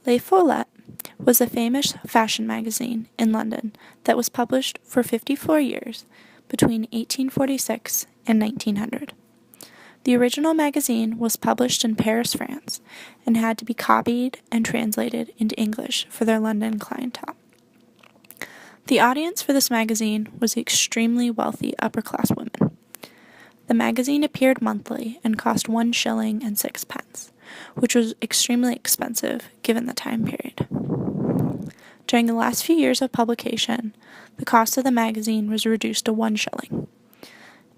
Les Follet was a famous fashion magazine in London that was published for 54 years between 1846 and 1900. The original magazine was published in Paris, France, and had to be copied and translated into English for their London clientele. The audience for this magazine was extremely wealthy upper-class women. The magazine appeared monthly and cost 1 shilling and 6 pence, which was extremely expensive given the time period. During the last few years of publication, the cost of the magazine was reduced to 1 shilling.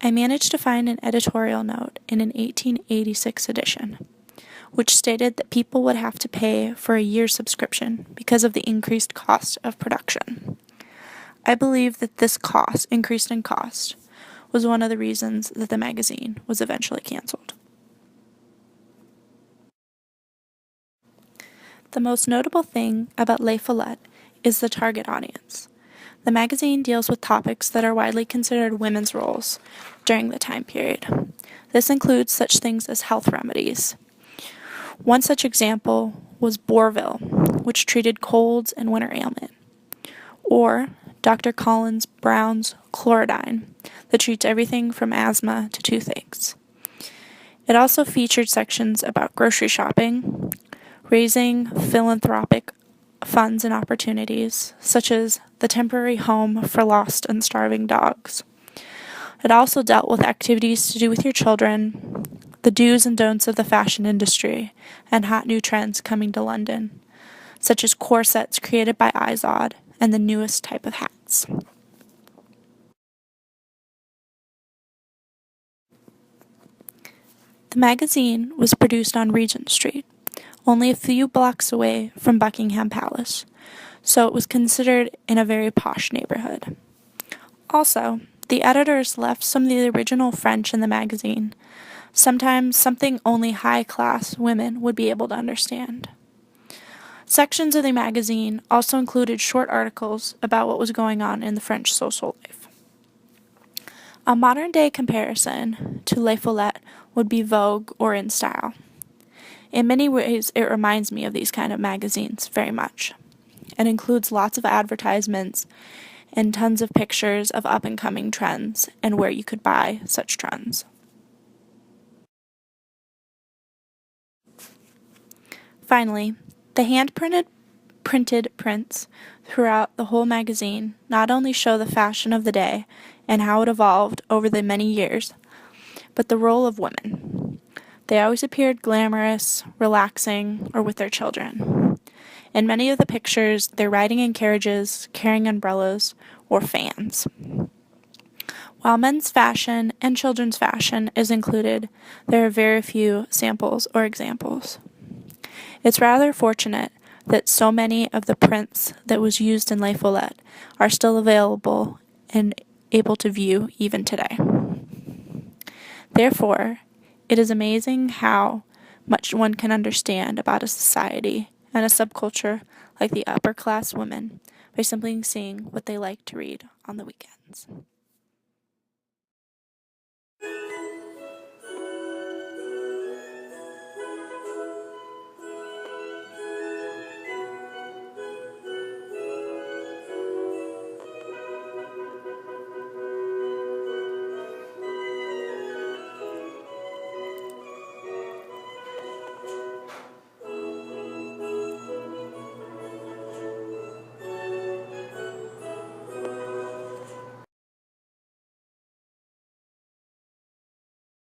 I managed to find an editorial note in an 1886 edition, which stated that people would have to pay for a year's subscription because of the increased cost of production. I believe that this increase in cost, was one of the reasons that the magazine was eventually canceled. The most notable thing about Les Follet is the target audience. The magazine deals with topics that are widely considered women's roles during the time period. This includes such things as health remedies. One such example was Bourvil, which treated colds and winter ailment, or Dr. Collins Brown's Chlorodyne, that treats everything from asthma to toothaches. It also featured sections about grocery shopping, raising philanthropic funds and opportunities, such as the temporary home for lost and starving dogs. It also dealt with activities to do with your children, the do's and don'ts of the fashion industry, and hot new trends coming to London, such as corsets created by Izod and the newest type of hats. The magazine was produced on Regent Street, only a few blocks away from Buckingham Palace, so it was considered in a very posh neighborhood. Also, the editors left some of the original French in the magazine, sometimes something only high-class women would be able to understand. Sections of the magazine also included short articles about what was going on in the French social life. A modern-day comparison to Les Follet would be Vogue or In Style. In many ways, it reminds me of these kind of magazines very much. It includes lots of advertisements and tons of pictures of up-and-coming trends and where you could buy such trends. Finally, the hand-printed prints throughout the whole magazine not only show the fashion of the day and how it evolved over the many years, but the role of women. They always appeared glamorous, relaxing, or with their children. In many of the pictures, they're riding in carriages, carrying umbrellas, or fans. While men's fashion and children's fashion is included, there are very few samples or examples. It's rather fortunate that so many of the prints that was used in Les Follet are still available and able to view even today. Therefore, it is amazing how much one can understand about a society and a subculture like the upper-class women by simply seeing what they like to read on the weekends.